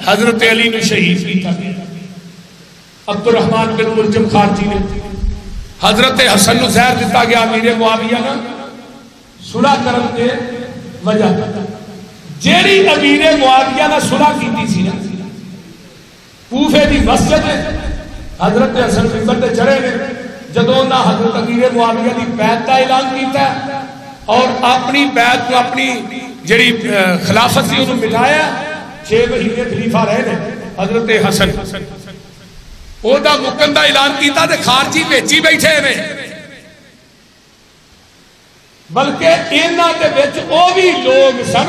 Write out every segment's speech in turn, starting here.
حضرت علی نے شہید کیتا گیا۔ عبد الرحمن بن ملجم خارجی نے حضرت حسن نو زہر دیتا گیا امیر معاویہ نا صلح کرن دے وجہ جیڑی امیر معاویہ نا صلح کیتی سی نا کوفے دی مسجد حضرت حسن منبر تے چڑھے نے جدوں نہ حضرت امیر معاویہ دی بیعت دا اعلان کیتا ہے اور اپنی بیعت کو اپنی جڑی خلافت سی انہوں مٹایا 6 مہینے خلیفہ رہے نے حضرت حسن او دا مکن دا اعلان کیتا تے خارجی بھیجی بیٹھے نے بلکہ اینا دے وچ او بھی لوگ سن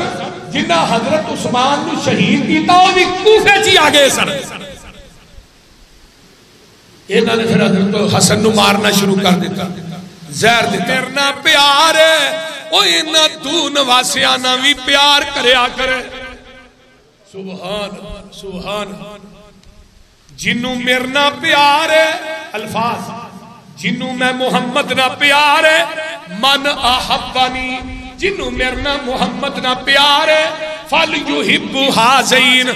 جنہاں حضرت عثمان نو شہید کیتا او بھی کوفے چی آگے سن اینا نے پھر حضرت حسن نو مارنا شروع کر دیتا زہر دیتا میرنا پیار ہے او اینا تو نواسیانا بھی پیار کریا کرے سبحان سبحان جنوں میرنا پیار ہے الفاظ جنوں میں محمد نہ پیار ہے من احبانی جنوں میرنا محمد نہ پیار ہے فَلْيُحِبُّ حَازَئِينَ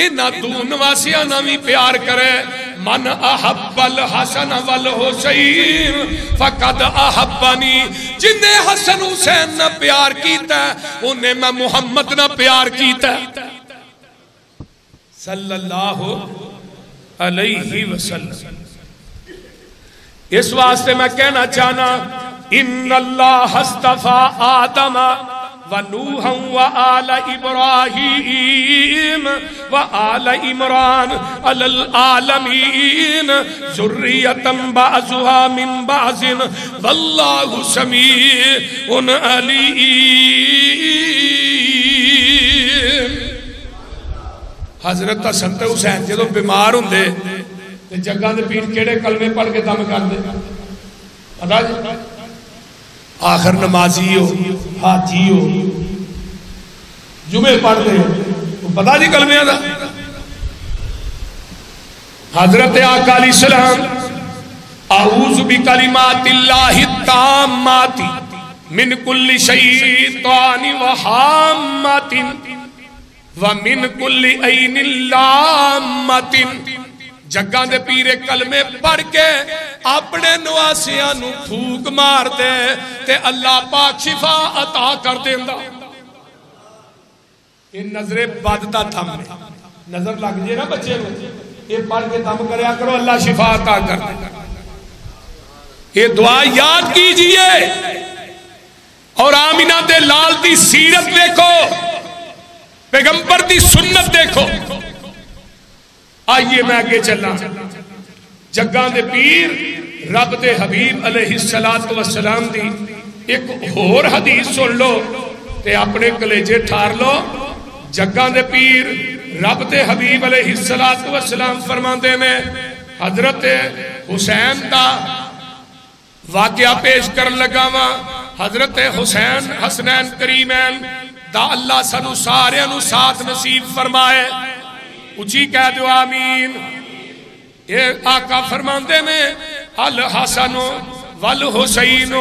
اینا دون واسیانا بھی پیار کرے من احب الحسن والحسین فقد احبانی جن نے حسن حسین نہ پیار کیتا ہے انہیں میں محمد نہ پیار کیتا ہے صلی اللہ علیہ وسلم۔ اس واسطے میں کہنا چاہنا ان اللہ اصطفیٰ آدم ونوحا وآل ابراہیم وآل عمران علی العالمین ذریتا بعضها من بعض واللہ سمیع علیم۔ حضرت حسن تے حسین جدو بیمار ہوں دے جگہ دے پیر کیڑے کلمے پڑھ کے دم کر دے پتا جی آخر نمازی ہو حاجی ہو جمعے پڑھ دے پتا جی کلمے دا حضرت آقا علیہ السلام اعوذ بکلمات اللہ التامات من کل شیطان وحامت وَمِن كُلِّ عَيْنٍ لَامَّةٍ جگہ دے پیرے کلمے پڑھ کے اپنے نواسیاں نو پھوک مار دے تے اللہ پاک شفا عطا کر دیندہ۔ یہ نظر بد دا دم ہے نظر لگ جائے نا بچے میں یہ پڑھ کے دم کریا کرو اللہ شفا عطا کر دے۔ یہ دعا یاد کیجئے اور آمینہ دے لال دی سیرت دیکھو پیغمبر دی سنت دیکھو۔ آئیے میں آگے چلنا جگہ دے پیر رب دے حبیب علیہ السلام دی ایک اور حدیث سن لو تے اپنے کلیجے ٹھار لو۔ جگہ دے پیر رب دے حبیب علیہ السلام فرماندے میں حضرت حسین دا واقعہ پیش کر لگا وا حضرت حسین حسنین کریمین دا اللہ سنو سارے انو ساتھ نصیب فرمائے اچھی کہہ دو آمین۔ یہ آقا فرماندے میں الحسن والحسین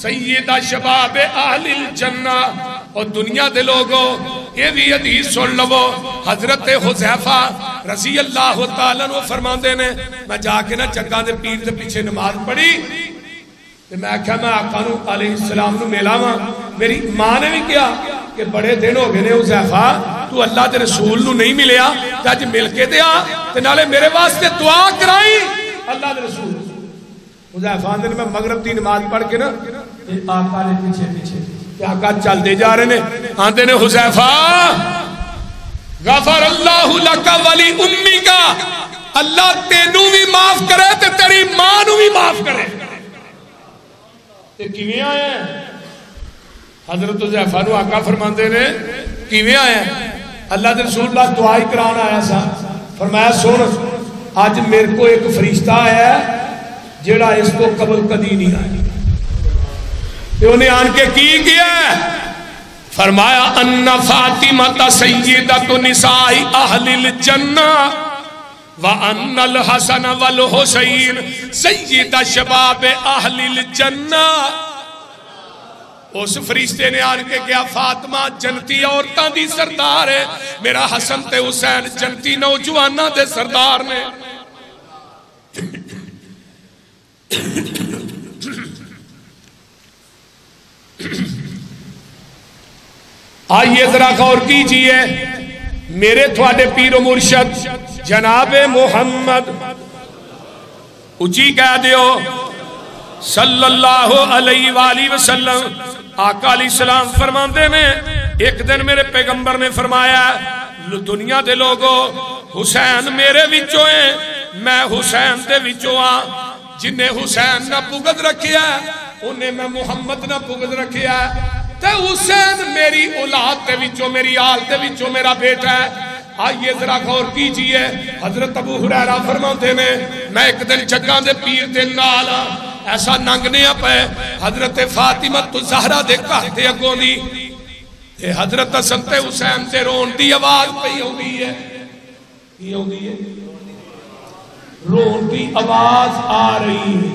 سیدہ شباب اہل الجنہ اور دنیا دے لوگوں یہ بھی حدیث سن لو حضرت حذیفہ رضی اللہ تعالیٰ عنہ فرماندے نے میں جا کے نا جگہ دے پیر دے پیچھے نماز پڑھی میں کہا میں آقا علیہ السلام نو ملا ہاں میری ماں نے بھی کیا کہ بڑے دن ہو گئے نے حذیفہ تو اللہ دے رسول نو نہیں ملیا تے اج مل کے دیا تے نالے میرے واسطے دعا کرائی اللہ دے رسول حذیفہ نے میں مغرب دی نماز پڑھ کے نا آقا نے پیچھے پیچھے تے آقا چل دے جا رہے نے آندے نے حذیفہ غفر اللہ لک ولی امی کا اللہ تینوں بھی معاف کرے تے تیری ماں نو بھی معاف کرے۔ کیویں آیا ہے حضرت حذیفہ نو آقا فرماندے نے کیویں آیا ہے اللہ دے رسول اللہ دعائی کران آیا سا فرمایا سن آج میرے کو ایک فرشتہ آیا ہے جیڑا اس کو قبل کدی نہیں آیا تو انہیں آن کے کی کیا ہے فرمایا ان فاطمہ سیدۃ نساء اہل الجنہ وَأَنَّ الْحَسَنَ وَالْحُسَيْنَ سَيِّدَ شَبَابِ أَهْلِ الْجَنَّةِ اس فرشتے نے آن کے کہا فاطمہ جنتی عورتاں دی سردار ہے، میرا حسن تے حسین جنتی نوجواناں دے سردار نے۔ آئیے ذرا غور کیجئے، میرے تھوڑے پیر و مرشد جناب محمد اچھی کہہ دیو صلی اللہ علیہ وآلہ وسلم، آقا علیہ السلام فرماندے میں ایک دن میرے پیغمبر نے فرمایا دنیا دے لوگو حسین میرے وچوں ہیں، میں حسین دے وچوں ہاں، جنہیں حسین نہ بغض رکھیا انہیں میں محمد نہ بغض رکھیا، تے حسین میری اولاد دے وچوں میری آل دے وچوں میرا بیٹا ہے۔ آئیے ذرا غور کیجئے، حضرت ابو ہریرہ فرماتے میں ایک دن جگہ دے پیر دے نال ایسا ننگنے پہ حضرت فاطمہ الزہرا دے گھر دے اگوں دی تے حضرت حسن تے حسین تے رون دی آواز پئی ہوندی ہے، کی ہوندی ہے؟ رون دی آواز آ رہی ہے،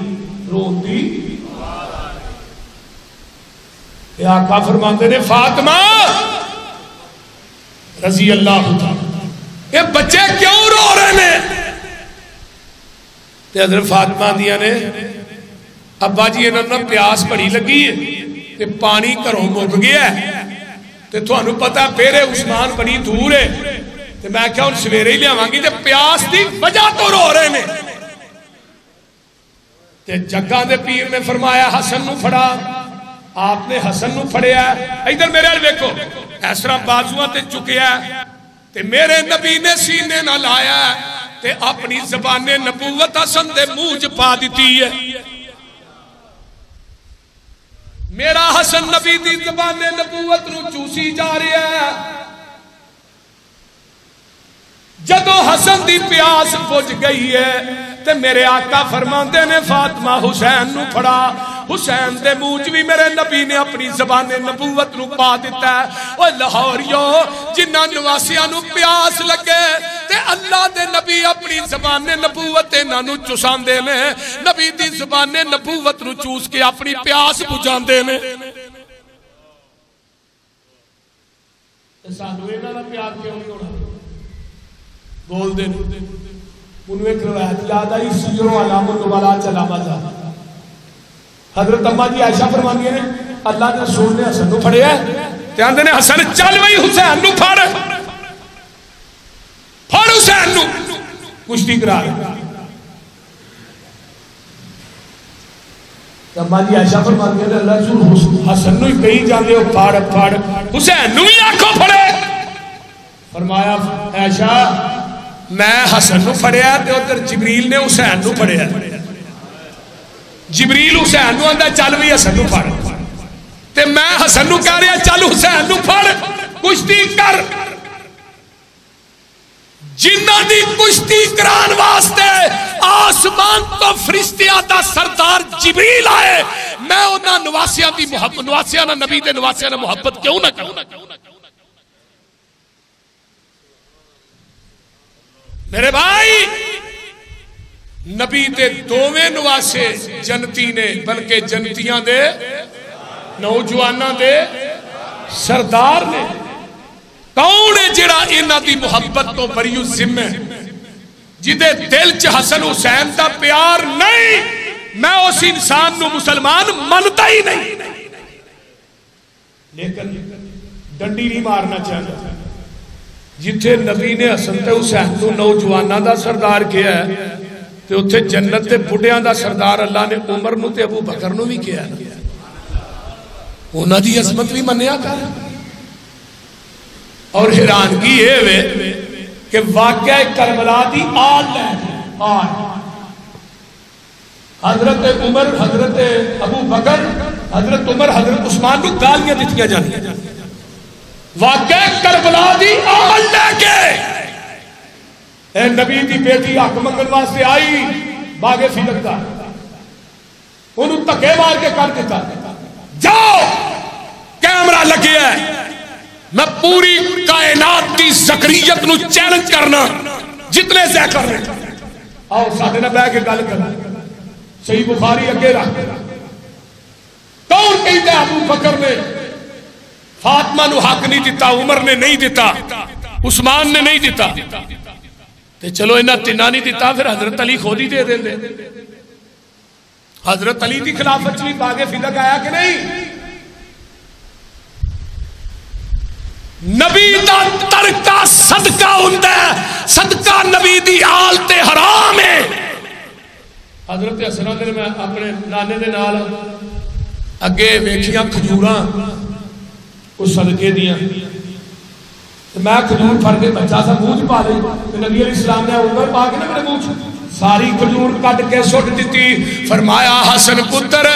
رون دی کہ آقا فرماتے نے فاطمہ رضی اللہ عنہ یہ بچے کیوں رو رہے ہیں؟ تے حضرت فاطمہ دیا نے ابا جی انہوں نے پیاس بڑی لگی ہے تے پانی گھروں مک گیا ہے تے تو انہوں پتا پیرے عثمان بڑی دور ہے تے میں کیا ان سویرے ہی لے آوانگی تے پیاس دی وجہ تو رو رہے ہیں۔ تے جگہ دے پیر نے فرمایا حسن نو پھڑا، آپ نے حسن نو پھڑیا ہے، ادھر میرے دیکھو اس طرح بازوਆਂ تے چکیا ہے تے میرے نبی نے سینے نہ لایا ہے تے اپنی زبان نبوت حسن دے منہ پا دیتی ہے۔ میرا حسن نبی دی زبان نبوت نو چوسی جا رہا ہے۔ جدو حسن دی پیاس بجھ گئی ہے تے میرے آقا فرماندے نے فاطمہ حسین نو پھڑا، حسین دے منہ بھی میرے نبی نے اپنی زبان نبوت نو پا دیتا ہے۔ اوہ لاہوریو جنہ نواسیاں نو پیاس لگے تے اللہ دے نبی اپنی زبان نبوت انہاں نو چساندے نے، نبی دی زبان نبوت نو چوس کے اپنی پیاس بجھاندے نے۔ سانو انہاں دا پیار کیوں نہیں ہونا؟ بول دے انہوں ایک روایت یاد آئی سیرو علام النبلا چلا بازا، حضرت اماں جی عائشہ فرماندی ہیں اللہ کے رسول نے حسن نو پھڑیا ہے تے آندے نے حسن چل وہی حسین نو پھڑ حسین نو کشتی کرا رہے۔ اماں جی عائشہ فرماندی ہیں اللہ کے رسول حسن نو ہی کہیں جاندے ہو پھڑ حسین نو ہی آنکھوں پھڑے۔ فرمایا عائشہ میں حسن نو پھڑیا تے ادھر جبریل نے حسین نو پھڑیا، جبریل حسین نو آندہ چل بھی حسن نو پھڑ تے میں حسن نو کہہ رہا چل حسین نو پھڑ کشتی کر۔ جنہ دی کشتی کران واسطے آسمان تو فرشتیاں دا سردار جبریل آئے، میں انہاں نواسیاں دی محبت نواسیاں نہ نبی دے نواسیاں نہ محبت کیوں نہ کروں؟ میرے بھائی نبی دے دوویں نواسے جنتی نے بلکہ جنتیاں دے نوجواناں دے سردار نے۔ کون ہے جڑا انہاں دی محبت تو بری ذمہ جدے دل چ حسن حسین دا پیار نہیں، میں اس انسان نو مسلمان منتا ہی نہیں۔ لیکن ڈنڈی نہیں مارنا چاہتا، جتھے نبی نے حسن تے حسین تو نوجوانہ دا سردار کیا ہے تے اتھے جنت تے بڑھیاں دا سردار اللہ نے عمر نو تے ابو بکر نو بھی کیا ہے، انہاں دی عظمت بھی منیا کر۔ اور حیرانگی یہ ہے کہ واقعہ کربلا دی آل ہے، حضرت عمر حضرت ابو بکر حضرت عمر حضرت عثمان نو گالیاں دیتیاں جانی، واقعہ کربلا دی آل لے کے اے نبی دی بیٹی حق منگن واسطے آئی باغے فیلک دا، انہوں تکے مار کے کر دیتا جاؤ کیمرہ لگے ہے، میں پوری کائنات کی زکریت نو چیلنج کرنا جتنے سے کر رہے آؤ ساتھ نہ بہ کے گل کرنا۔ صحیح بخاری اگے رکھ کون کہتا ہے ابو بکر نے فاطمہ نو حق نہیں دیتا، عمر نے نہیں دیتا، عثمان نے نہیں دیتا، تے چلو انہاں تیناں نہیں دیتا، پھر حضرت علی خود ہی دے دیں دے۔ حضرت علی دی خلافت بھی باغ فدق آیا کہ نہیں؟ نبی دا ترکہ صدقہ ہوندہ ہے، صدقہ نبی دی آل تے حرام ہے۔ حضرت حسن نے میں اپنے نانے دے نال اگے ویکھیاں کھجوراں اس صدقے دیاں، میں کھجور پھڑ کے بچہ سا منہ پا لئی، نبی علیہ السلام نے عمر پا کے نا میرے منہ ساری کھجور کٹ کے سٹ دیتی، فرمایا حسن پتر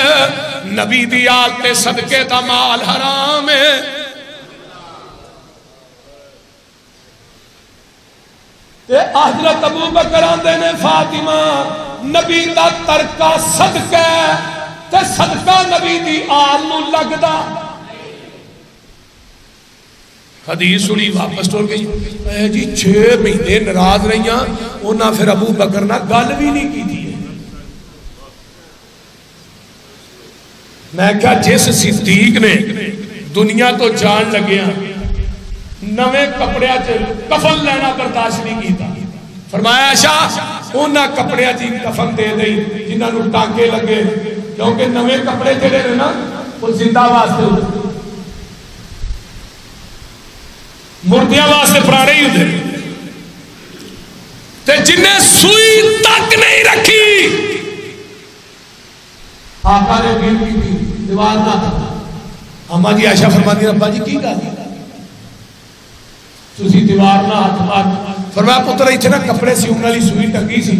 نبی دی آل تے صدقے دا مال حرام ہے۔ تے حضرت ابو بکر آندے نے فاطمہ نبی دا ترکہ صدقہ تے صدقہ نبی دی آل نو لگدا۔ حدیث سنی واپس ٹور گئی، اے جی 6 مہینے ناراض رہیاں، انہاں پھر ابو بکر نہ گل بھی نہیں کی تھی۔ میں کہا جس صدیق نے دنیا تو جان لگیا نویں کپڑے کفن لینا برداشت نہیں کیتا، فرمایا شاہ انہاں کپڑے جی کفن دے دئی جنہاں نو ٹانکے لگے، کیونکہ نویں کپڑے جڑے نے نا وہ زندہ واسطے ہوتے، مردیاں واسطے پرانے ہی ہوتے، تے جنہیں سوئی تک نہیں رکھی آقا نے دین کی تھی دیوار نہ تھا۔ اما جی عائشہ فرماتی ابا جی کی کہا تسی دیوار نہ ہاتھ مار، فرمایا پتر ایتھے نا کپڑے سیون والی سوئی ٹنگی سی،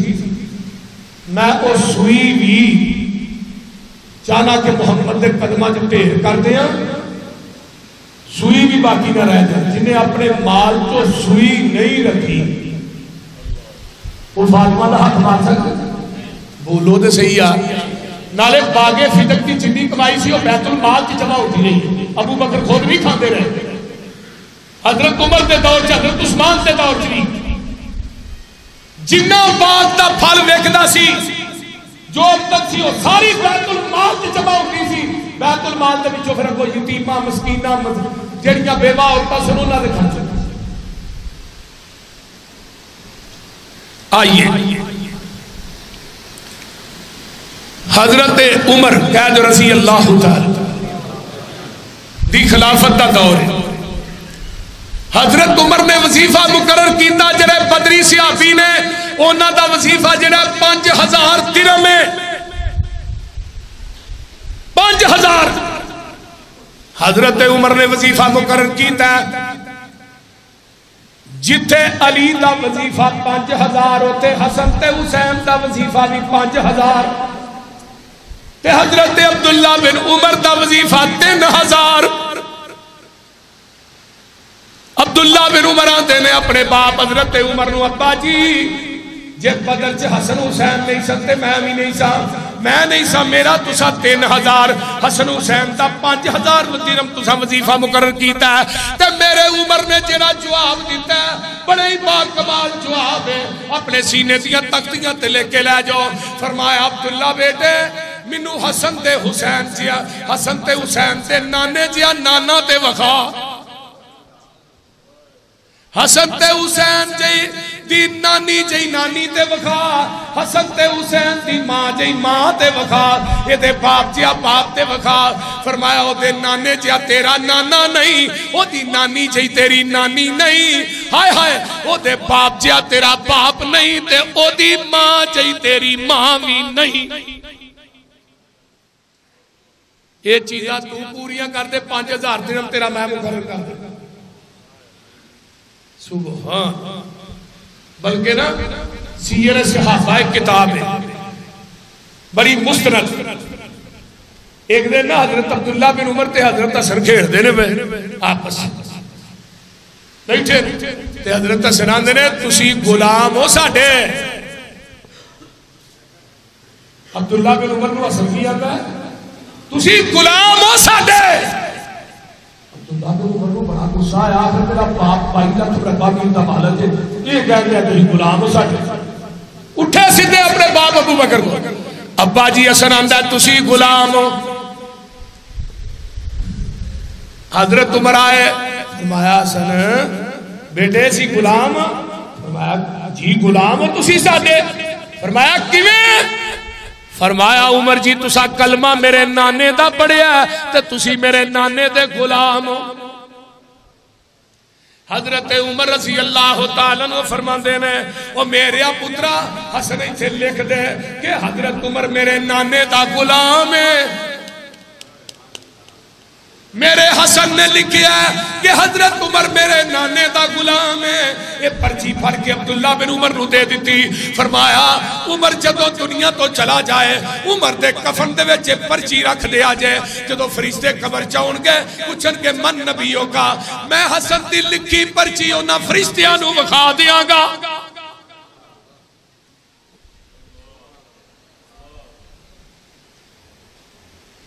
میں وہ سوئی بھی چاہنا کہ محمد دے قدمہ جو ٹھیر کر دیا سوئی بھی باقی نہ رہ جائے۔ جنہیں اپنے مال تو سوئی نہیں رکھی وہ فاطمہ دا ہاتھ مار سکتے؟ بولو دے صحیح آ نالے باغ فدق کی جنی کمائی سی اور بیت المال کی جمع ہوتی رہی، ابو بکر خود بھی کھاندے رہے، حضرت عمر دے دور چ حضرت عثمان دے دور چ بھی جنہ باغ دا پھل ویکھدا سی جو تک سی وہ ساری بیت المال کی جمع ہوتی سی، بیت المال دے وچوں پھر کوئی یتیماں مسکیناں جڑیاں بیوہ عورتاں سن انہاں دے خرچ۔ آئیے حضرت عمر قید رضی اللہ تعالی دی خلافت دا دور ہے، حضرت عمر نے وظیفہ مقرر کیتا جڑے بدری صحابی نے انہاں دا وظیفہ جڑا 5000 درہم ہے، 5000 حضرت عمر نے وظیفہ مقرر کیتا جتھے علی دا وظیفہ 5000 ہوتے حسن تے حسین دا وظیفہ بھی 5000 تے حضرت عبداللہ بن عمر دا وظیفہ 3000۔ عبداللہ بن عمر آتے نے اپنے باپ حضرت عمر نو ابا جی جے بدر چ حسن حسین نہیں سکتے میں بھی نہیں سا، میں نہیں سا، میرا تسا 3000 حسن حسین دا 5000 درہم تسا وظیفہ مقرر کیتا ہے، تے میرے عمر نے جڑا جواب دیتا ہے بڑے ہی باکمال جواب ہے، اپنے سینے دیاں تختیاں تے لے کے لے جاؤ۔ فرمایا عبداللہ بیٹے منو حسن تے حسین جیا، حسن تے حسین تے نانے جیا نانا تے وخا، حسن تے حسین جی دی نانی جی نانی تے وخا، حسن تے حسین دی ماں جی ماں تے وخا، یہ دے باپ جیا باپ تے وخا۔ فرمایا او دے نانے جیا تیرا نانا نہیں، او دی نانی جی تیری نانی نہیں، ہائے ہائے او دے باپ جیا تیرا باپ نہیں، تے او دی ماں جی تیری ماں بھی نہیں۔ یہ چیزاں تو پوریاں کر دے 5000 درہم تیرا میں مقرر کر دے۔ سبحان، بلکہ نا سیر صحابہ ایک کتاب ہے بڑی مستند، ایک دن نا حضرت عبداللہ بن عمر تے حضرت حسن کھیڑ دینے میں آپس بیٹھے تے حضرت حسن آندے نے تسی غلام ہو ساڑھے، عبداللہ بن عمر نو حسن کی آتا ہے تسی غلام ہو ساڑھے۔ عبداللہ بن عمر نو بڑا غصہ آیا، آخر میرا باپ 22 لاکھ رقبہ ملتا مالت ہے، یہ کہہ گیا تسی غلام ہو ساڑھے۔ اٹھے سیدھے اپنے باپ ابو بکر کو، ابا جی حسن آندہ ہے تسی غلام ہو، حضرت عمر آئے، فرمایا حسن بیٹے سی غلام؟ فرمایا جی غلام ہو تسی ساڈے۔ فرمایا کیویں؟ فرمایا عمر جی تسا کلمہ میرے نانے دا پڑھیا تے تسی میرے نانے دے غلام ہو۔ حضرت عمر رضی اللہ تعالیٰ عنہ فرماندے نے او میرے پترا حسن ایتھے لکھ دے کہ حضرت عمر میرے نانے دا غلام ہے۔ میرے حسن نے لکھیا ہے کہ حضرت عمر میرے نانے دا غلام ہے۔ یہ پرچی پھڑ کے عبداللہ بن عمر نو دے دیتی۔ فرمایا عمر جدو دنیا تو چلا جائے عمر دے کفن دے وچ پرچی رکھ دیا جائے، جدو فرشتے قبر چاؤن گے پوچھن کے من نبیوں کا، میں حسن دی لکھی پرچی انہاں فرشتیاں نو وکھا دیاں گا۔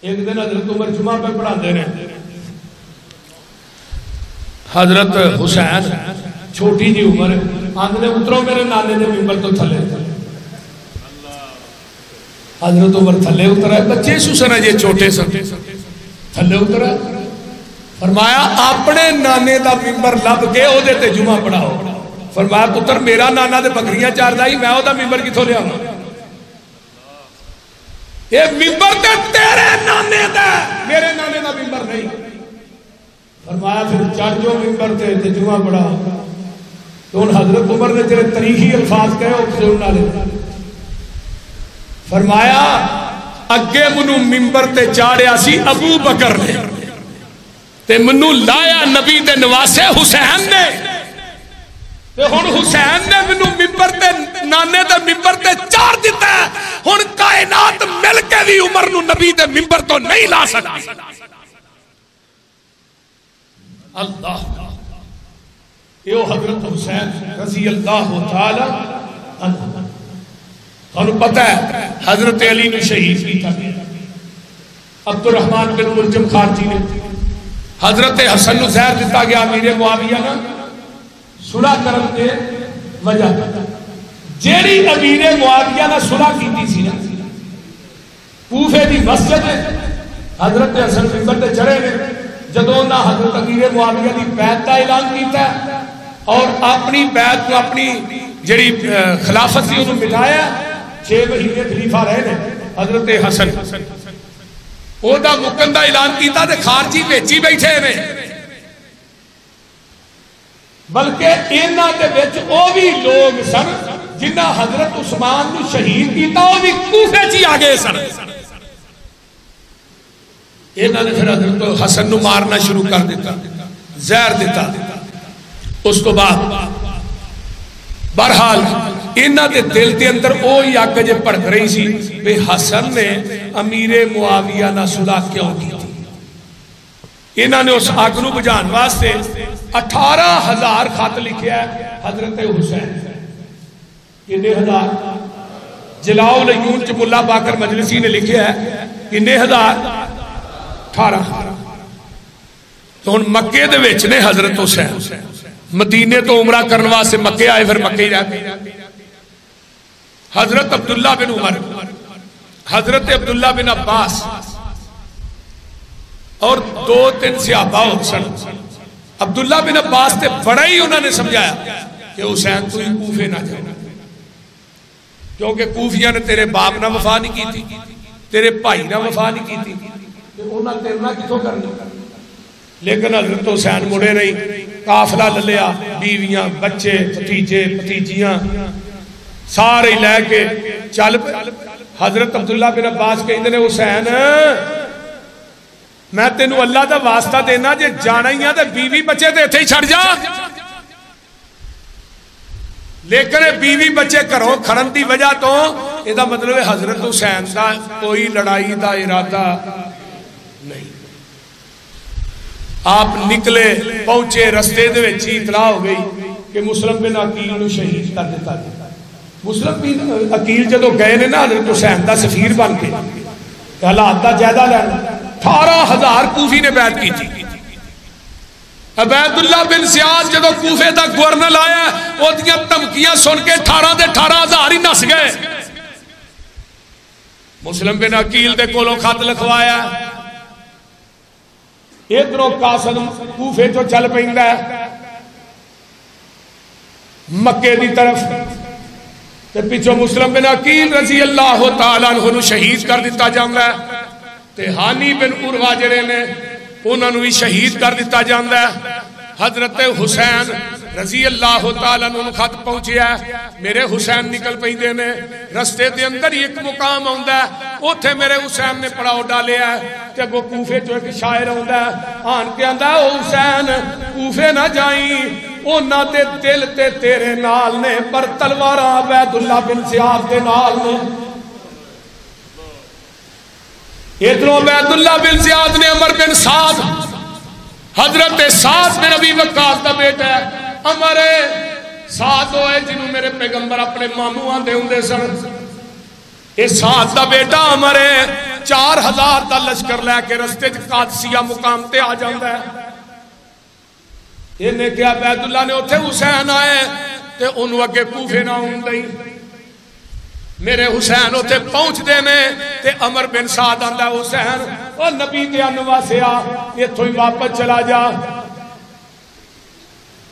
ایک دن حضرت عمر جمعہ پہ پڑھا دے رہے، حضرت حسین چھوٹی جی عمر آندھنے اترو میرے نانے دے ممبر تو تھلے۔ حضرت عمر تھلے اتر ہے، بچے سوسن ہے یہ چھوٹے سن، تھلے اتر ہے۔ فرمایا اپنے نانے دا ممبر لب کے او دے تے جمعہ پڑھاؤ۔ فرمایا پتر میرا نانا دے بکریاں چار دائی، میں او دا ممبر کی تھو لیا ہوں۔ یہ ممبر تے تیرے نانے دا، میرے نانے دا ممبر نہیں۔ فرمایا پھر چڑھ جو ممبر تے جمعہ پڑھا۔ تو ان حضرت عمر نے تیرے تاریخی الفاظ کہے او سننا لے۔ فرمایا اگے منو ممبر تے چاڑیا سی ابو بکر نے تے منو لایا نبی دے نواسے حسین نے، تے ہن حسین نے منو ممبر تے نانے دے ممبر تے چار دیتا ہے۔ ہن کائنات مل کے بھی عمر نو نبی دے ممبر تو نہیں لا سکتی۔ اللہ یہ حضرت حسین رضی اللہ تعالی عنہ، انہوں پتہ ہے حضرت علی نے شہید کیتا گیا۔ عبد الرحمن بن ملجم خارجی نے حضرت حسن نو زہر دیتا گیا امیر معاویہ نا صلح کرن دے وجہ جیڑی امیر معاویہ نا صلح کیتی سی نا کوفے دی مسجد حضرت حسن ممبر تے چڑھے نے، جدوں نہ حضرت امیر معاویہ دی بیعت دا اعلان کیتا ہے اور اپنی بیعت کو اپنی جڑی خلافت سی انہوں مٹایا، 6 مہینے خلیفہ رہے نے حضرت حسن، او دا مکن دا اعلان کیتا تے خارجی بھیجی بیٹھے نے، بلکہ انہاں دے وچ او بھی لوگ سن جنہاں حضرت عثمان نو شہید کیتا، او بھی کوفے چ آ گئے سن۔ انہاں نے پھر حضرت حسن نو مارنا شروع کر دیتا، زہر دیتا۔ اس کو بعد بہرحال انہاں دے دل دے اندر اوہی اگ جے بھڑک رہی سی کہ حسن نے امیر معاویہ نہ صلح کیوں کی تھی۔ انہاں نے اس اگ نو بجھان واسطے 18,000 خط لکھیا ہے حضرت حسین۔ کتنے ہزار؟ جلاؤ العیون چ ملا باقر مجلسی نے لکھیا ہے کتنے ہزار؟ 18۔ تو ہن مکے دے وچ نے حضرت حسین، مدینے تو عمرہ کرنے واسطے مکے آئے، پھر مکے ہی رہ گئے۔ حضرت عبداللہ بن عمر، حضرت عبداللہ بن عباس اور 2-3 صحابہ سن۔ عبداللہ بن عباس تے بڑا ہی انہوں نے سمجھایا کہ حسین تو ہی کوفے نہ جاؤ، کیونکہ کوفیاں نے تیرے باپ نہ وفا نہیں کی تھی، تیرے بھائی نہ وفا نہیں کی تھی، انہوں نے تیرنا کتوں کرنی۔ لیکن حضرت حسین مڑے نہیں، قافلہ للیا، بیویاں بچے بھتیجے بھتیجیاں سارے لے کے چل پہ۔ حضرت عبداللہ بن عباس کہتے ہیں حسین میں تینوں اللہ دا واسطہ دینا جے جانا ہی ہے تے بیوی بچے تے ایتھے ہی چھڑ جا، لیکن بیوی بچے گھروں کھڑن دی وجہ تو یہ دا مطلب ہے حضرت حسین دا کوئی لڑائی دا ارادہ نہیں۔ آپ نکلے پہنچے رستے دے وچ اطلاع ہو گئی کہ مسلم بن عقیل نو شہید کر دیتا گیا۔ مسلم بن عقیل جدو گئے نے نا حضرت حسین دا سفیر بن کے حالات دا جائزہ لینا، 18,000 کوفی نے بیعت کی تھی۔ عبید اللہ بن زیاد جدو کوفے دا گورنر آیا وہ دیاں دھمکیاں سن کے 18,000 ہی نس گئے۔ مسلم بن عقیل دے کولوں خط لکھوایا ادھروں قاسم کوفے چو چل پیندا ہے مکے دی طرف، تے پچھو مسلم بن عقیل رضی اللہ تعالیٰ عنہ شہید کر دیتا جاندا ہے، تے ہانی بن عروہ جڑے نے انہوں نے بھی شہید کر دیتا جاندا ہے۔ حضرت حسین رضی اللہ تعالیٰ عنہ خط پہنچیا ہے، میرے حسین نکل پیندے نے، رستے دے اندر ہی ایک مقام ہوندا ہے، اوتھے میرے حسین نے پڑاؤ ڈالے ہے، تے وہ کوفے جو ایک شاعر ہوندا ہے، آن کے آندا ہے او حسین کوفے نہ جائیں، اونا دے دل تے تیرے نال نے، پر تلواراں عبید اللہ بن زیاد دے نال نے۔ ادھروں عبید اللہ بن زیاد نے عمر بن سعد، حضرت سعد بن ابی وقاص دا بیٹا ہے، عمر سعد ہوئے جنہوں میرے پیغمبر اپنے ماموں آندے ہوندے سن، اے سعد دا بیٹا عمر 4000 دا لشکر لے کے رستے قادسیہ مقام تے آ جاندا ہے۔ یہ نے کیا عبید اللہ نے اتھے حسین آئے تے انہوں اگے کوفے نہ ہوندے، میرے حسین اتھے پہنچ دینے تے عمر بن سعد آندہ حسین اور نبی تے انواسے آ یہ تھوئی واپس چلا جا،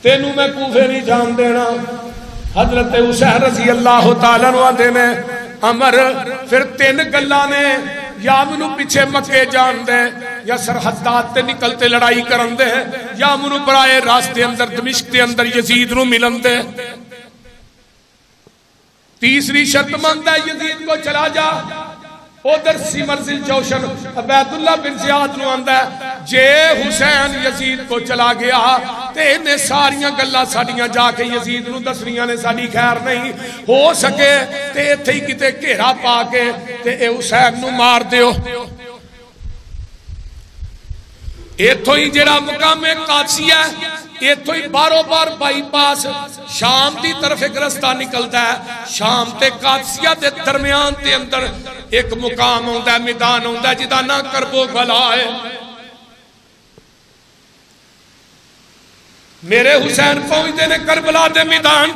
تینوں میں کوفے نہیں جان دینا۔ حضرت حسین رضی اللہ تعالیٰ عنہ دینے عمر پھر 3 گلاں نے، یا منو پیچھے مکے جان دے، یا سرحدات تے نکلتے لڑائی کرن دے، یا منو برائے راستے اندر دمشق دے اندر یزید نو ملن دے۔ تیسری شرط مند ہے یزید کو چلا جا، ادھر سمر ذی الجوشن عبید اللہ بن زیاد نو آندا ہے جے حسین یزید کو چلا گیا تے انہیں ساریاں گلاں ساڑیاں جا کے یزید نو دسنیاں نے ساڑی خیر نہیں ہو سکے تے اتھے ہی کتے گھیرا پا کے تے اے حسین نو مار دیو۔ ایتھو ہی جڑا مقام قادسیہ ہے، ایتھو ہی بارو بار بائی پاس شام دی طرف ایک رستہ نکلتا ہے، شام تے قادسیہ دے درمیان تے اندر ایک مقام ہوندہ ہے، میدان ہوندہ ہے جدا نہ کربو بھلا ہے۔ میرے حسین پہنچتے نے کربلا دے میدان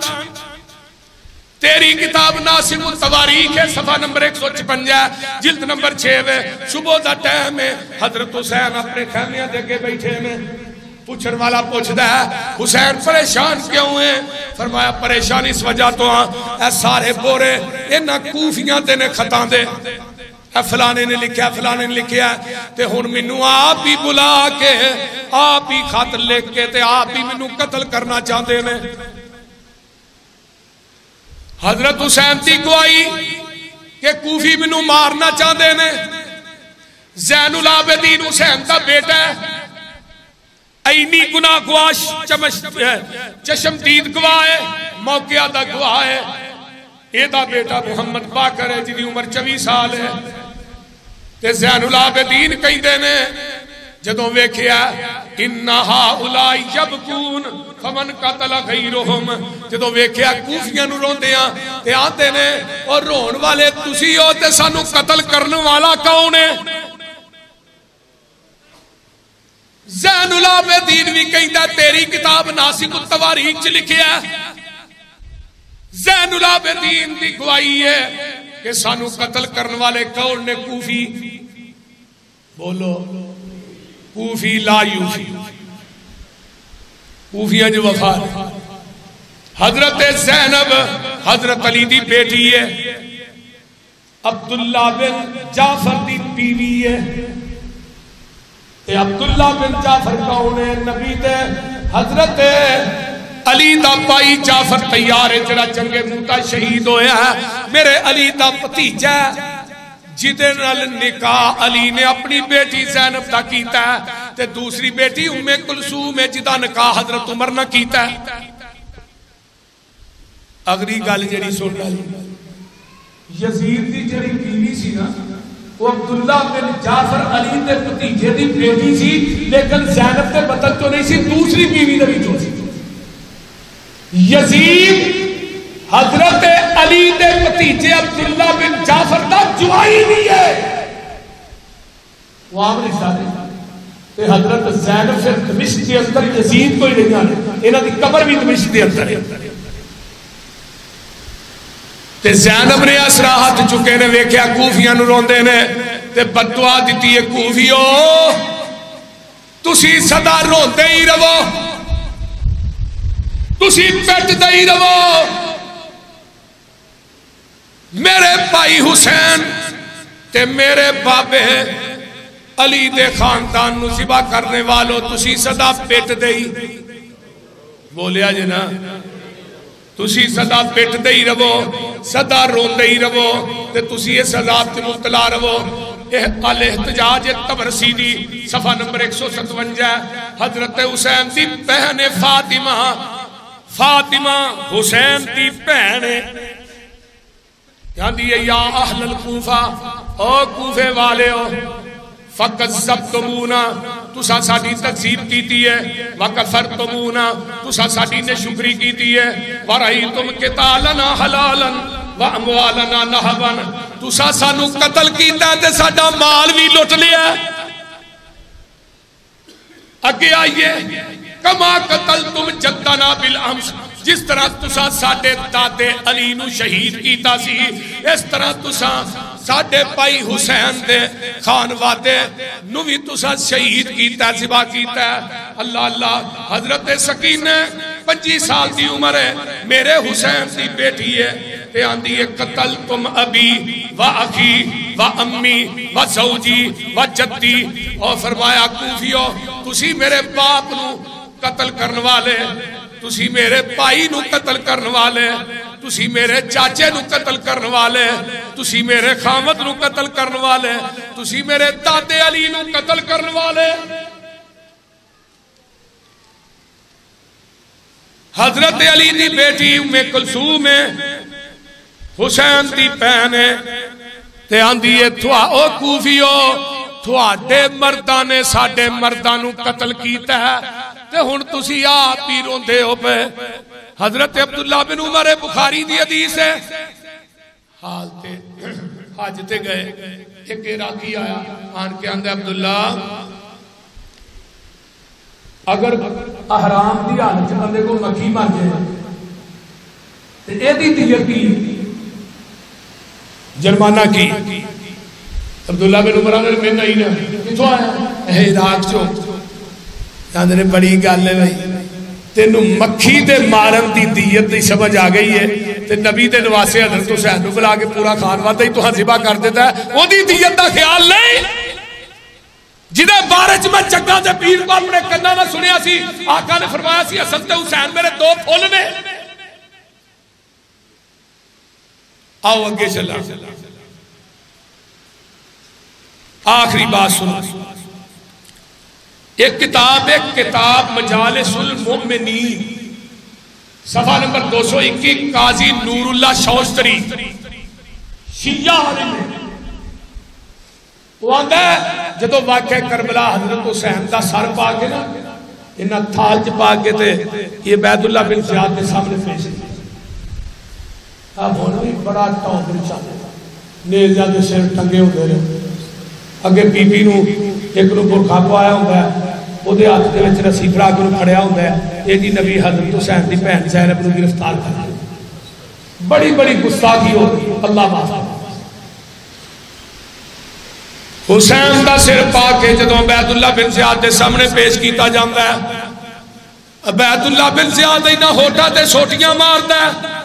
تیری کتاب ناصب التواریخ ہے، صفحہ نمبر 156 جلد نمبر 6 ہے، صبح دا ٹائم ہے، حضرت حسین اپنے خیمیاں دے کے بیٹھے میں، پوچھن والا پوچھتا ہے حسین پریشان کیوں ہیں؟ فرمایا پریشان اس وجہ تو اے سارے بورے انہا کوفیاں دے نے خطاں دے، اے فلانے نے لکھیا فلانے نے لکھیا تے ہن منو آپ ہی بلا کے آپ ہی خط لکھ کے تے آپ ہی منو قتل کرنا چاہتے نے۔ حضرت حسین دی گواہی کہ کوفی منو مارنا چاہتے نے، زین العابدین حسین دا بیٹا ہے، اینی گناہ گواش چشمدید گواہ ہے، موقعہ دا گواہ ہے، اے دا بیٹا محمد باقر ہے جنہی عمر 24 سال ہے، تے زین العابدین کہیں دینے جدوں ویکھیا انہا اولائی یبکون فمن قتل غیرہم، جدوں ویکھیا کوفیاں نو روندیاں تے آتے نے اور رون والے تسی ہو تے سانو قتل کرنے والا کون ہے؟ زین العابدین بھی کہتا تیری کتاب ناصب التواریخ چ لکھیا زین العابدین دی گواہی ہے کہ سانو قتل کرنے والے کون نے؟ کوفی، بولو کوفی لا یوفی، کوفی جو وفا ہے۔ حضرت زینب حضرت علی دی بیٹی ہے، عبداللہ بن جعفر دی بیوی ہے، عبداللہ بن جعفر کون ہے؟ نبی دے حضرت علی دا پائی جعفر تیار ہے جڑا جنگ موتا شہید ہویا ہے، میرے علی دا پتیجہ جدے نال نکاح علی نے اپنی بیٹی زینب دا کیتا ہے تے دوسری بیٹی ام کلثوم ہے جدا نکاح حضرت عمر نہ کیتا ہے۔ اگلی گل جڑی سن لی یزید دی جڑی بیوی سی نا وہ عبداللہ بن جعفر علی دے بھتیجے دی بیٹی سی، لیکن زینب دے بدن تو نہیں سی، دوسری بیوی دے وچوں سی۔ یزید حضرت علی دے بھتیجے عبداللہ بن جعفر دا جوائی بھی ہے، وہ عام رشتہ ہے تے حضرت زینب سے دمشق کے اندر یزید کو ہی نہیں آنے، انہاں دی قبر بھی دمشق کے اندر ہے۔ تے زینب نے اسرا ہاتھ چکے نے ویکھیا کوفیاں نو روندے نے تے بددعا دتی ہے کوفیو تسی سدا روندے ہی رہو، تسی پٹدے ہی رہو۔ میرے بھائی حسین تے میرے بابے علی دے خاندان نو ذبح کرنے والو تسی سدا پٹدے ہی بولیا جی نا، تسی سدا پٹدے ہی رہو، سدا روندے ہی رہو، تے تسی یہ سزا تے مبتلا رہو۔ الاحتجاج طبرسی دی صفحہ نمبر 157 حضرت حسین دی بہن فاطمہ حسین دی بہن یہاں دیئے یا اہل الکوفہ، او کوفے والے ہو، فَقَذَّبْتُمُونَا تُسا ساڑی تکذیب کیتی ہے، وَكَفَرْتُمُونَا تُسا ساڑی نے شکری کیتی ہے، وَرَأَيْتُمْ قِتَالَنَا حَلَالًا وَأَمْوَالَنَا نَهَبًا تُسا سانو قتل کیتا ہے تے ساڑا مال بھی لٹ لیا ہے۔ اگے آئیے کما قتلتم جدنا بالامس، جس طرح تسا ساڑے دادے علی نو شہید کیتا سی، اس طرح تسا ساڑے بھائی حسین دے خانوادے نو بھی تسا شہید کیتا ہے، ذبح کیتا ہے۔ اللہ اللہ، حضرت سکینہ 25 سال دی عمر ہے، میرے حسین دی بیٹی ہے، تے آندھی ہے قتلتم ابی و اخی و امی و زوجی و جدی، اور فرمایا کوفیو تسی میرے باپ نو قتل کرنے والے، تسی میرے بھائی نو قتل کرنے والے، تسی میرے چاچے نو قتل کرنے والے، تسی میرے خامد نو قتل کرنے والے، تسی میرے دادے علی نو قتل کرنے والے۔ حضرت علی دی بیٹی ام کلثوم ہے، حسین دی بہن ہے، تے آندھی ہے او کوفیو تھوڑے مردہ نے ساڑے مردہ نو قتل کیتا ہے، تے ہن تسی آپ ہی روندے ہو پہ۔ حضرت عبداللہ بن عمر بخاری دی حدیث ہے، حال تے حج تے گئے، ایک عراقی آیا آن کے اندر عبداللہ اگر احرام دی حالت بندے کو مکھی مر جائے تے اے دی دیت کی جرمانہ کی۔ عبداللہ بن عمر میں نہیں نا کتھو آیا عراق چو، یہاں نے بڑی گل ہے بھائی، تینوں مکھی دے مارن دی دیت دی سمجھ آ گئی ہے، تے نبی دے نواسے حضرت حسین نو بلا کے پورا خانوادہ ہی تو ہاں ذبح کر دیتا ہے، وہ دی دیت دا خیال نہیں۔ جنہیں بارچ میں چکا دے پیر کو اپنے کنہ میں سنیا سی، آقا نے فرمایا سی حسن حسین میرے دو پھول نے۔ آؤ اگے چلا، آخری بات سنا، ایک کتاب مجالس المؤمنین صفحہ نمبر 221 قاضی نور اللہ شوستری شیعہ عالم، وہ آندہ ہے جدو واقعہ کربلا حضرت حسین دا سر پا کے نا انہا تھال چ پا کے تے یہ بیت اللہ بن زیاد کے سامنے پیش ہے، اب ہونا بھی بڑا ٹاؤں چاہتے نیزہ دے سر ٹنگے ہوتے رہے، اگے بی بی نو ایک نو برخا کو آیا ہوتا ہے، وہ دے ہاتھ دے وچ رسی پھڑا کے نو کھڑیا ہوتا ہے، یہ جی نبی حضرت حسین دی بہن زینب نو گرفتار کر دیا، بڑی بڑی گستاخی ہوتی، اللہ معاف۔ حسین دا سر پا کے جدوں بیت اللہ بن زیاد دے سامنے پیش کیتا جاندا ہے، بیت اللہ بن زیاد انہاں ہوٹا تے سوٹیاں ماردا ہے،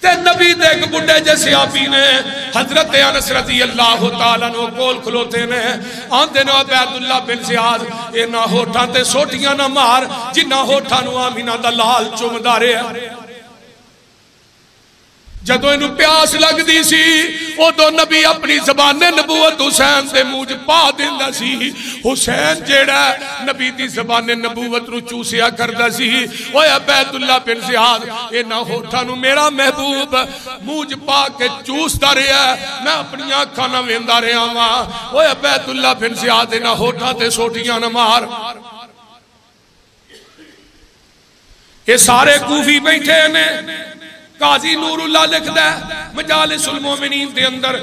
تے نبی دے ایک بڑھے جیسے آپی نے حضرت انس رضی اللہ تعالیٰ نو کول کھلوتے نے آندے نو بیت اللہ بن زیاد اے نہ ہوٹھاں تے سوٹیاں نہ مار جنہ ہوٹھاں نو آمینہ دا لال چوم دارے ہیں۔ جدو انہوں پیاس لگ دی سی او دو نبی اپنی زبان نبوت حسین دے موج پا دیندہ سی، حسین جیڑا نبی دی زبان نبوت رو چوسیا کردہ سی، اوہ بیت اللہ بن زیاد اے نہ ہوتا نو میرا محبوب موج پا کے چوس دا رہا ہے، میں اپنی آنکھاں نہ ویندہ رہا ہوں، اوہ بیت اللہ بن زیاد اے نہ ہوتا تے سوٹیاں نہ مار۔ یہ سارے کوفی بیٹھے نے، قاضی نور اللہ لکھ دے مجالس المومنین دے اندر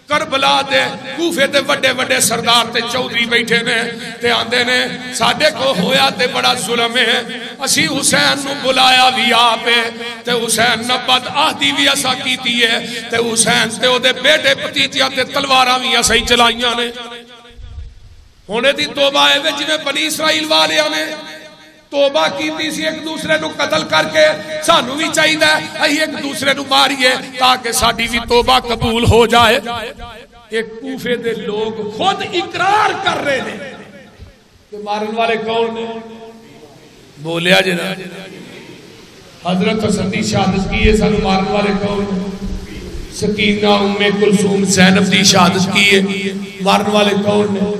کربلا دے کوفے دے وڈے وڈے سردار تے چودری بیٹھے نے تے آندے نے ساڑھے کو ہویا تے بڑا ظلم ہے، اسی حسین نو بلایا بھی آپے تے حسین نہ بد آہدی بھی ایسا کیتی ہے تے حسین تے او دے بیٹے پتیجیاں تے تلواراں بھی ایسا ہی چلائیاں نے۔ ہونے دی توبہ ہے جی میں بنی اسرائیل والے ہمیں توبہ کیتی سی ایک دوسرے نو قتل کر کے سانو بھی چاہیے اہی ایک دوسرے نو ماریے تاکہ ساڈی بھی توبہ قبول ہو جائے. ایک کوفے دے لوگ خود اقرار کر رہے ہیں کہ مارن والے کون نے؟ بولیا جنا حضرت حسن دی شہادت کی ہے. سانو مارن والے کون نے؟ سکینہ ام کلثوم زینب دی شہادت کی ہے. مارن والے کون نے؟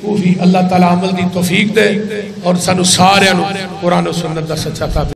کوفی. اللہ تعالی عمل دی توفیق دے اور سانو سارے قرآن و سنت دا سچا تابع